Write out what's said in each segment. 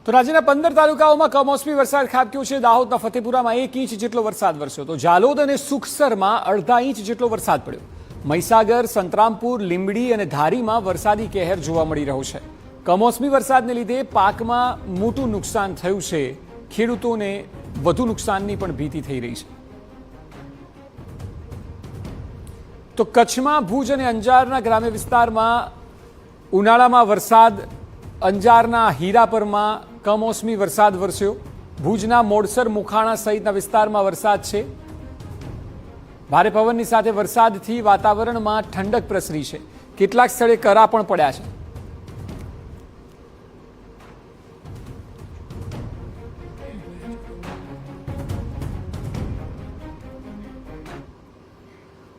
તો રાજ્યના 15 તાલુકાઓમાં કમોસમી વરસાદ ખાબક્યો છે। દાહોદના ફતેપુરામાં 1 ઇંચ જેટલો વરસાદ વરસ્યો તો ઝાલોદ અને સુખસરમાં અડધા ઇંચ જેટલો વરસાદ પડ્યો। મહીસાગર, સંતરામપુર, લીંબડી અને ધારીમાં વરસાદી કહેર જોવા મળી રહ્યો છે। કમોસમી વરસાદને લીધે પાકમાં મોટું નુકસાન થયું છે। ખેડૂતોને વધુ નુકસાનની પણ ભીતિ થઈ રહી છે। તો કચ્છમાં ભુજ અને અંજારના ગ્રામ્ય વિસ્તારમાં ઉનાળામાં વરસાદ, અંજારના હીરાપરમાં કમોસમી વરસાદ વરસ્યો। ભુજના મોડસર, મુખાણા સહિતના વિસ્તારમાં વરસાદ છે। ભારે પવનની સાથે વરસાદથી વાતાવરણમાં ઠંડક પ્રસરી છે। કેટલાક સ્થળે કરા પણ પડ્યા છે।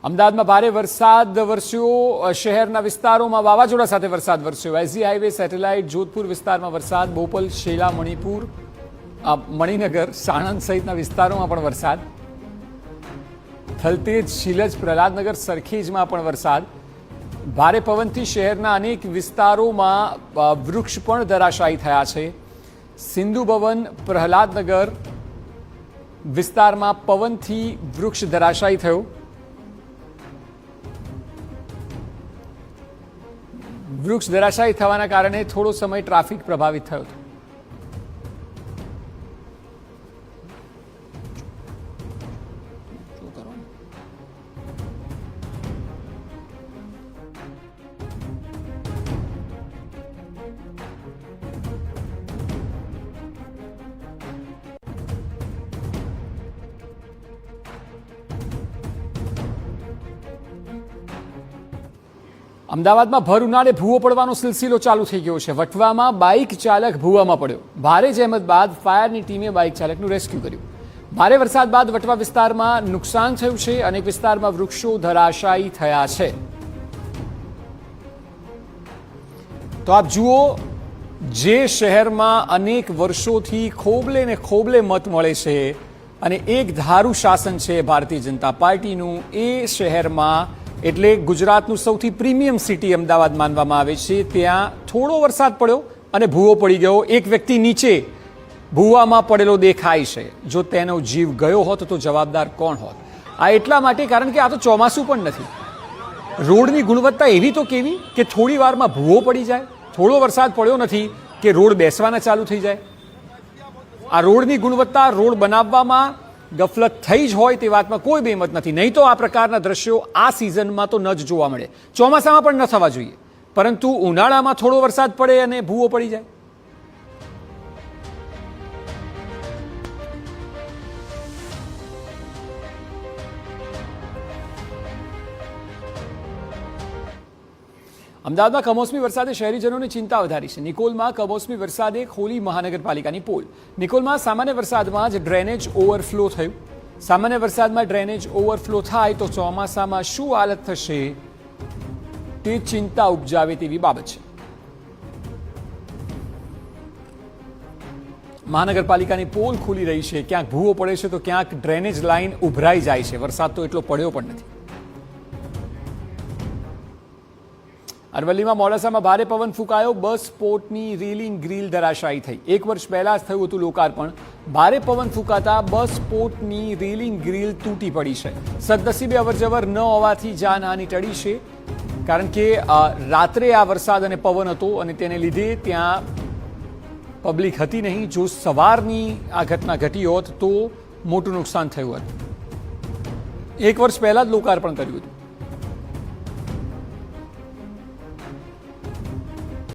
અમદાવાદમાં ભારે વરસાદ વરસ્યો। શહેરના વિસ્તારોમાં વાવાઝોડા સાથે વરસાદ વરસ્યો। એસજી હાઈવે, સેટેલાઇટ, જોધપુર વિસ્તારમાં વરસાદ। બોપલ, શેલા, મણિપુર, મણિનગર, સાણંદ સહિતના વિસ્તારોમાં પણ વરસાદ। થલતેજ, શિલજ, પ્રહલાદનગર, સરખેજમાં પણ વરસાદ। ભારે પવનથી શહેરના અનેક વિસ્તારોમાં વૃક્ષ પણ ધરાશાયી થયા છે। સિંધુ ભવન, પ્રહલાદનગર વિસ્તારમાં પવનથી વૃક્ષ ધરાશાયી થયો। વૃક્ષ ધરાશાયી થવાના કારણે થોડો સમય ટ્રાફિક પ્રભાવિત થયો હતો। અમદાવાદમાં ભર ઉનાળે ભૂવો પડવાનો સિલસિલો ચાલુ થઈ ગયો છે। વટવામાં બાઇક ચાલક ભૂવામાં પડ્યો। ભારે જહેમત બાદ ફાયરની ટીમે બાઇક ચાલકનું રેસ્ક્યુ કર્યું। ભારે વરસાદ બાદ વટવા વિસ્તારમાં નુકસાન થયું છે। અનેક વિસ્તારમાં વૃક્ષો ધરાશાયી થયા છે। તો આપ જુઓ, જે શહેરમાં અનેક વર્ષોથી ખોબલે ને ખોબલે મત મળે છે અને એક ધારું શાસન છે ભારતીય જનતા પાર્ટીનું, એ શહેરમાં એટલે ગુજરાતનું સૌથી પ્રીમિયમ સિટી અમદાવાદ માનવામાં આવે છે, ત્યાં થોડો વરસાદ પડ્યો અને ભૂવો પડી ગયો। એક વ્યક્તિ નીચે ભૂવામાં પડેલો દેખાય છે। જો તેનો જીવ ગયો હોત તો જવાબદાર કોણ હોત? આ એટલા માટે કારણ કે આ તો ચોમાસું પણ નથી। રોડની ગુણવત્તા એવી તો કેવી કે થોડી વારમાં ભૂવો પડી જાય। થોડો વરસાદ પડ્યો નથી કે રોડ બેસવાના ચાલુ થઈ જાય। આ રોડની ગુણવત્તા, રોડ બનાવવામાં ગફલત થઈ જ હોય તે વાતમાં કોઈ બેમત નથી। નહીં તો આ પ્રકારના દ્રશ્યો આ સિઝનમાં તો ન જ જોવા મળે। ચોમાસામાં પણ ન થવા જોઈએ, પરંતુ ઉનાળામાં થોડો વરસાદ પડે અને ભૂવો પડી જાય। અમદાવાદમાં કમોસમી વરસાદે શહેરીજનોની ચિંતા વધારી છે। નિકોલમાં કમોસમી વરસાદે ખોલી મહાનગરપાલિકાની પોલ। નિકોલમાં સામાન્ય વરસાદમાં જ ડ્રેનેજ ઓવરફ્લો થયું। સામાન્ય વરસાદમાં ડ્રેનેજ ઓવરફ્લો થાય તો ચોમાસામાં શું હાલત થશે તે ચિંતા ઉપજાવે તેવી બાબત છે। મહાનગરપાલિકાની પોલ ખુલી રહી છે। ક્યાંક ભૂવો પડે છે તો ક્યાંક ડ્રેનેજ લાઇન ઉભરાઈ જાય છે। વરસાદ તો એટલો પડ્યો પણ નથી। અરવલ્લીમાં મોડાસામાં ભારે પવન ફૂંકાયો। બસ પોર્ટની રેલિંગ ગ્રીલ ધરાશાયી થઈ। 1 વર્ષ પહેલા જ થયું હતું લોકાર્પણ। ભારે પવન ફૂંકાતા બસ પોર્ટની રેલિંગ ગ્રીલ તૂટી પડી છે। સદનસીબે અવરજવર ન હોવાથી જાનહાનિ ટળી છે, કારણ કે રાત્રે આ વરસાદ અને પવન હતો અને તેને લીધે ત્યાં પબ્લિક હતી નહીં। જો સવારની આ ઘટના ઘટી હોત તો મોટું નુકસાન થયું હતું। 1 વર્ષ પહેલા જ લોકાર્પણ કર્યું હતું।